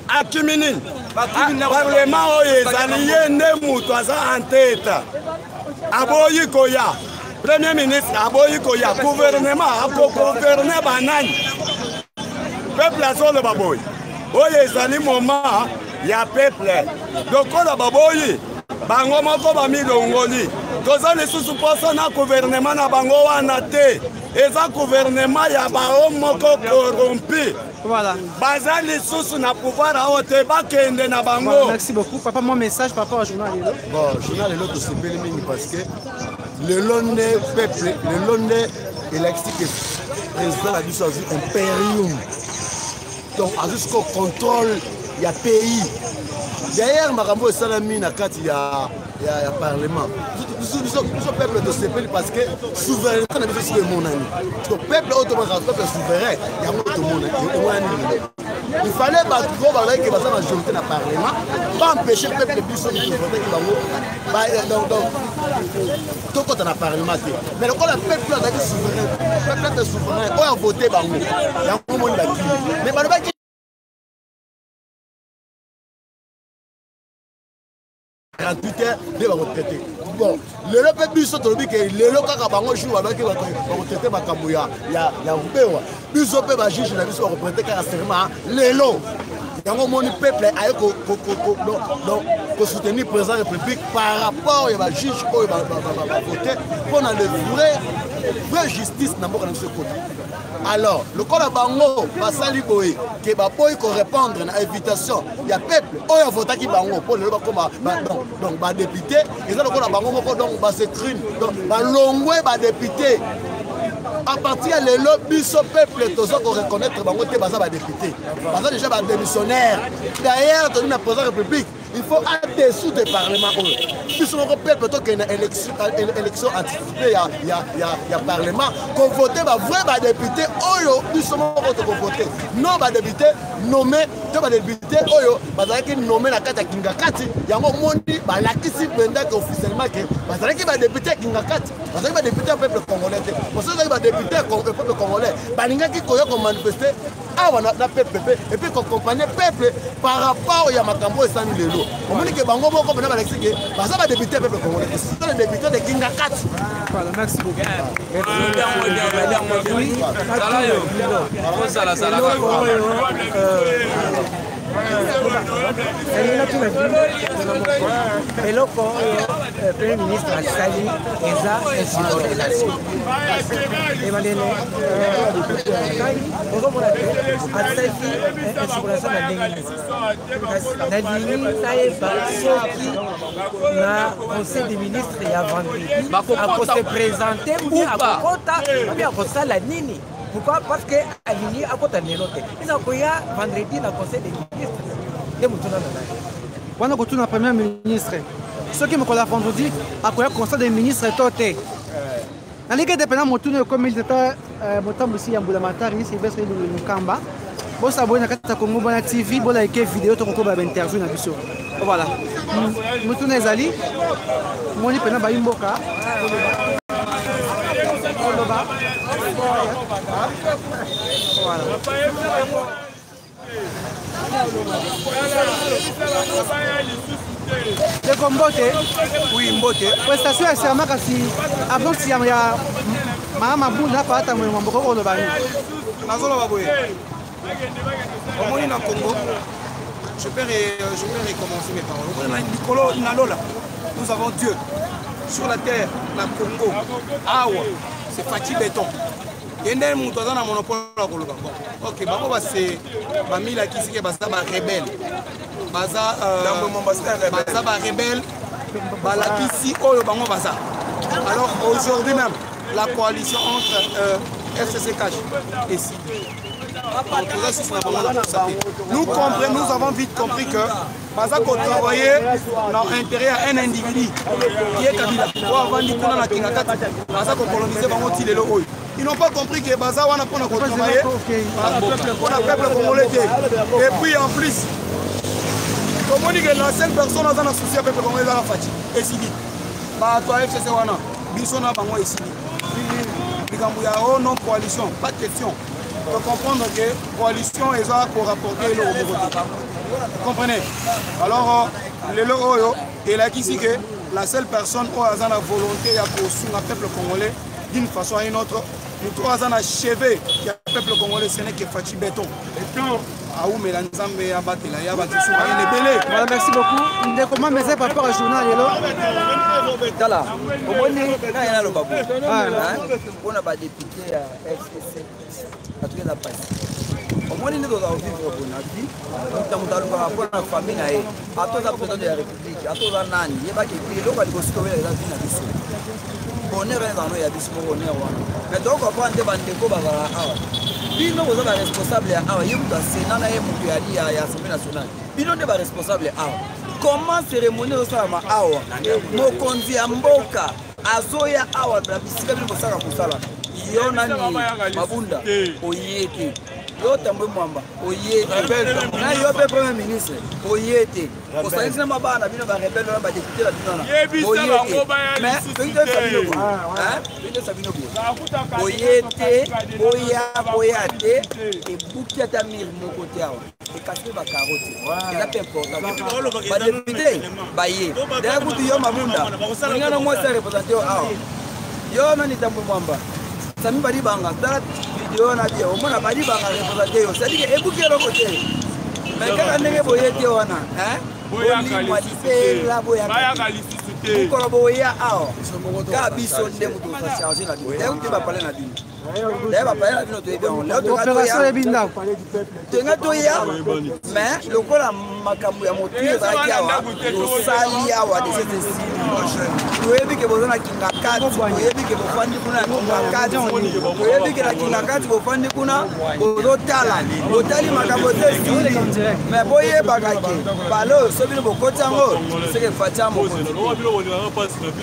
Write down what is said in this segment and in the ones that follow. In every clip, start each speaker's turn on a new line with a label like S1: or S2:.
S1: Akimini. Parlement oyo ezali ye nde mutu aza en tête. Aboyi koya. Premier ministre aboyi koya. Gouvernement ako gouverner banani. Peuple azolo baboyi. Oyo ezali moment ya peuple. Lokola baboyi. Bango moko bamilongoli. Toza lisusu poso na gouvernement na bango wana te. Eza gouvernement ya bao moko corrompu.
S2: Voilà.
S1: Baza lisusu na pouvoir a ote bakende na bango.
S2: Voilà, merci beaucoup. Papa, mon message par rapport au journal Lelo.
S3: Bon, journal Lelo to sepeli mingi parce que le londe peuple, le londe il explique que président a dit ça impérium. Donc a jusqu'au contrôle il y a pays. D'ailleurs makambo salami na kati ya parlement. Nous peuple de ce pays parce que souveraineté na biso c'est mon ami. Donc peuple automatiquement peuple souverain, il y a tout le monde. Il fallait que que la majorité dans le parlement pas empêcher le peuple biso de voter qui va donc tout côté dans le parlement. Mais le peuple est souverain, le peuple est souverain, on a voté bango. Il y a un monde là. Mais pas le 48 heures de la retraité. Bon, le peuple biso to bike le kaka bango jour avec la retraité makambo ya rubewa. Biso pe ba juge na biso retraité ka serment lelo. Yango moni peuple aye ko soutenir président de la République par rapport ya ba juge ko ba voter pour na le vraie justice na mboka na biso côté. Alors, le corps bango va sali boy que ba boy ko répondre à invitation il y a peuple o ya vota ki bango pour le donc ba député et ça le corps bango moko donc ba s'écrire donc ba longwe ba député à partir de l'eau biso peuple tous qu'on reconnaître bango te baza ba député baza déjà ba démissionnaire d'ailleurs dans la présidence de la République il faut en dessous du parlement. Puisque le peuple a une élection anticipée, il y a parlement, qu'on vote, vrai député, oyo, puisque on vote. Non, député, nommé, député, oyo, qui nommé la carte à Kingakati, il y a un monde qui a officiellement que député Kingakati, parce que député peuple congolais, parce que député peuple congolais, qui a manifesté, et puis qu'on accompagne le peuple par rapport à Makambo et Sani Lelo. On dit que Bango Boko peut pas l'expliquer. Parce que les députés peuple congolais, c'est le député de Kingakat.
S2: Voilà, merci beaucoup.
S4: eloko premier ministre asali eza insubordination ebalele ozomona te asali insubordination na ndenge nalingi nayeba soki na conseil des ministres ya vendredi akose présente mbi akokota mbi akosala nini. Pourquoi? Parce que alingi akota lelo te eza koya vendredi na conseil des ministres de mutuna na nani
S2: wana kotuna premier ministre soki mokola vendredi akoya conseil des ministres to te nalingi ete pena motuna ekomi tata motambusi ya mbula matari Sylvestre Lukamba bosabone na kati ya Congo Bona TV bolaike video tokokoba bainterview na biso voilà motuna ezali moni pena bayimboka voilà. Le combote,
S1: oui, mbote.
S2: Prestation ya serment kasi abonsi ya mama bunda pa ata mwe mboko ko lobani.
S1: Nazolo baboye. Omoni na Congo. Je peux recommencer mes paroles. Nicolo Nalola. Nous avons Dieu sur la terre, la Congo. Awa, c'est Fati Béton. Il y a un monopole. Ok, c'est Bamila qui est rebelle. Baza rebelle. Alors aujourd'hui même, la coalition entre FCC Cash et SID. Nous avons vite compris que Baza qu'on travaillait dans l'intérêt à un individu qui est Kabila. Baza qu'on colonisait dans le ils n'ont pas compris que Baza wana pour nous travailler pour le peuple congolais. Et puis en plus, comme on dit que la seule personne dans un souci avec le peuple congolais est la Fati. Et si dit, bah toi FCC wana, bisona bango et si dit. Bikambu ya non coalition, pas de question.
S3: faut comprendre que la coalition est là pour rapporter le Vous comprenez? Alors, le Loro, il a dit que la seule personne qui a la volonté de poursuivre le peuple congolais d'une façon ou une autre, nous trois ans achevé le peuple congolais, ce n'est que Fachi Béton.
S2: Voilà, merci beaucoup. Comment me par rapport au journal?
S5: Tala, au moins, il y a le babou. On a pas député à FCC, à tous les appareils. Au moins, il y a vivre pour la vie. Nous avons la famille, à tous les présidents de la République, à tous les nani, il y a pas de pilote qui va se trouver dans la vie. Bonheur est dans nos yabis pour bonheur. Mais donc, on prend des bandeko bazara. Bino vous êtes responsable à Awa, vous êtes Sénat et Moukouali à l'Assemblée nationale. Bino n'est pas responsable à Awa. Comment cérémonie au Salama Awa? Mokonzi Amboka, Azoya Awa, la bisika bino Sala Kusala. Yonani Mabunda, Oyete. Yotambo Mwamba, Oyete. Na yope Premier ministre, Oyete. Au sein de ma bande, bino va rebelle, on va députer la bino. Oyete. Mais, bino Sabino. Hein? Bino Sabino. Oyete, Oyate, et Boukia Tamir, mon côté. Et casser ma carotte. C'est la peu important. Pas député, Baye. D'ailleurs, vous dites, Mabunda. On y a moins de représentés. Yonani Tambo Mwamba. Sami badi banga tala vidéo na dia omona badi banga reposaté yo c'est dire ebuki lo côté mais kaka ndenge boyete wana hein boya kalisi la boya kalisi ko boya ao ka biso ndemo to fa charger la vie donc tu vas parler na vie d'ailleurs va parler la vie notre bien là to
S2: opération ebinda
S5: tenga to ya mais lokola makambo ya motu za kiawa osali awa de cette oyebi ke bozana kinga kati oyebi ke bofandi kuna kinga kati oyebi ke la kinga kati bofandi kuna bozotala botali makambo te mais boye bagake balo sobino bokotango c'est que fatia mo.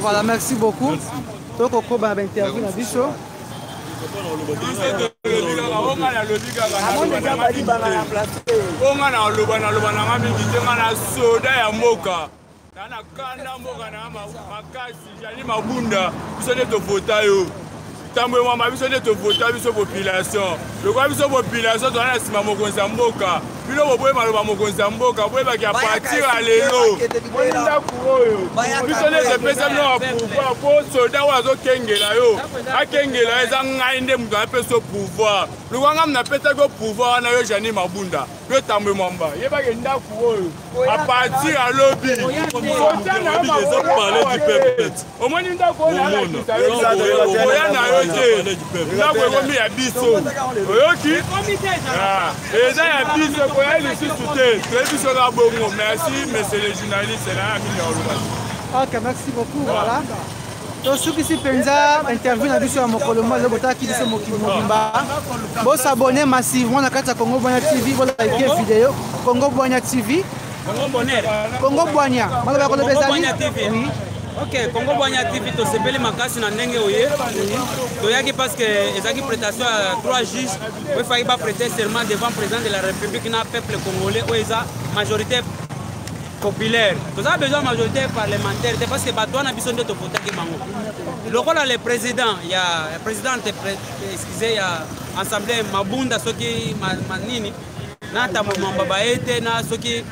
S2: Voilà, merci beaucoup. Donc on va interview na biso.
S1: Nana kanda mboka na makasi jali mabunda biso ne to vota yo tambo mama biso ne to vota biso population le quoi biso population to na sima mokonzi mboka bino boboye maloba mokonzi mboka boye ba ki partir à lelo bonda kuoyo biso ne se pesa no pouvoir po soldat wa zo kengela yo akengela eza ngai nde mutu apeso pouvoir le quoi ngam na pesa go pouvoir na yo jani mabunda yo tambo mamba yeba ke ndaku oyo à partir à lobby ils ont parlé du peuple au moins ndaku oyo oya na yo te ndaku ekomi ya biso oyoki eza ya biso koya lisusu te toyebiso na bongo. Merci monsieur le journaliste na mingi.
S2: Ok, merci beaucoup. Voilà. Donc, ceux qui sont interview na biso ya mokolo mo le bota ki biso mokimba. Bo s'abonner massivement na kata Congo Boigna TV, bo like vidéo Congo Boigna TV.
S6: Congo Bonheur.
S2: Congo Boigna. Maloba ko le bezali.
S6: Oui. Ok, Congo Boigna TV to sepeli makasi na ndenge oye. To yaki parce que ezaki prestation à 3 juges, il fallait pas prêter serment devant le président de la République na peuple congolais ou eza majorité populaire. Vous avez besoin de majorité parlementaire parce que Batouana a besoin de voter qui mango. Le président, il y a le président, excusez, il y a assemblée Mabunda, ceux qui manini, nata mamba baete, na ceux qui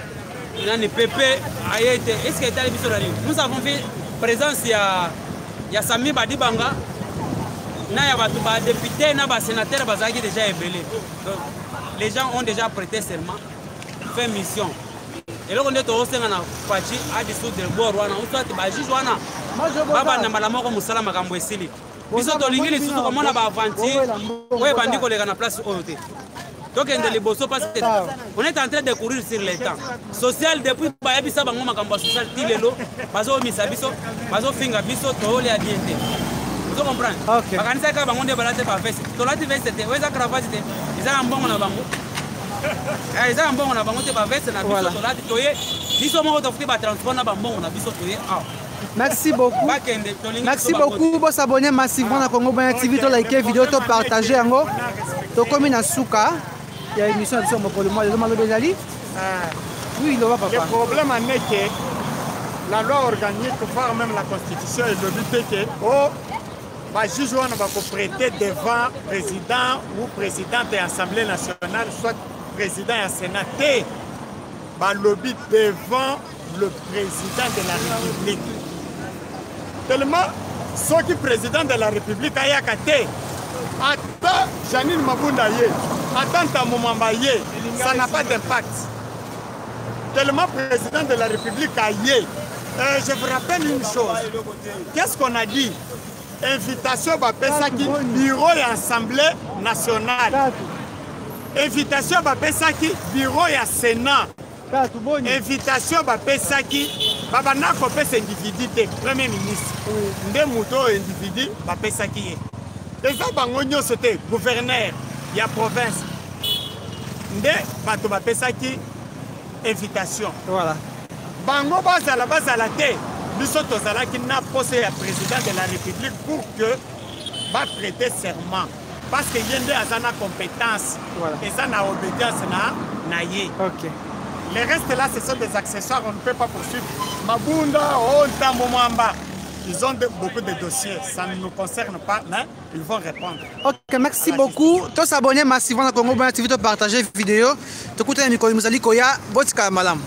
S6: nani Pepe aete. Est-ce que t'as besoin de nous avons fait présence il y a Sami Badibanga, na ya batuba député, na ba sénateur bazaki déjà ébélé. Donc les gens ont déjà prêté serment, fait mission. Et là, on est au sein de la Fachi à dissoudre le bord. On a dit que les wana baba na malamu comme musala makambo esili. Biso to lingili surtout comme on a avanti, ouais bandi ko lega na place oyote. Donc ndeli boso parce que on est en train de courir sur le temps. Social depuis ba yebisa bango makambo social tilelo, bazo misa biso, bazo finga biso to ole adiente. Vous comprenez? OK. Bakanisa ka bango nde balate ba veste. To lati veste te, weza cravate te. Izanga mbongo na bango. Eza mbongo na bango te ba veste na biso to lati toye. Biso moko to fuki ba transport na ba mbongo na biso toye.
S2: Merci beaucoup. Merci beaucoup. Vous s'abonner massivement à Congo Boigna TV, to like vidéo, to partager yango. To comme na suka. Il y a une émission de mon pour le mois de Malo Bezali. Oui, il va pas.
S7: Le problème en est que la loi organique, voire même la constitution, est de lutter que bajuge wana bakoprêter devant président ou présidente de l'Assemblée nationale, soit président et Sénat, balobi devant le président de la République. Tellement, ceux qui président de la République a yakate, attends Janine Mabunda ye, attends Tamumamba ye, ça n'a pas d'impact. Tellement président de la République a ye. Je vous rappelle une chose. Qu'est-ce qu'on a dit? Invitation Bapesaki, bureau et assemblée nationale. Invitation Bapesaki, bureau et Sénat. Invitation Bapesaki, Babana Kopes individu, Premier ministre. Nde Mouto individu, Bapesaki. Les Abangonio, c'était gouverneur, il y a province. Nde Bato Bapesaki, invitation. Voilà. Bango Bazala Bazala te, nous sommes qui n'a posé à président de la République pour que va prêter serment. Parce que Yende a une compétence et ça n'a obédience na ye. Ok. Le reste là, ce sont des accessoires, on ne peut pas poursuivre. Mabunda, Onta, Momamba, ils ont beaucoup de dossiers, ça ne nous concerne pas, mais ils vont répondre.
S2: Ok, merci beaucoup. Tous s'abonner massivement à Congo Bonheur TV, partager la vidéo. Tout le monde, Mikoya, Botka Malam.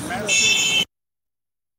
S2: Merci.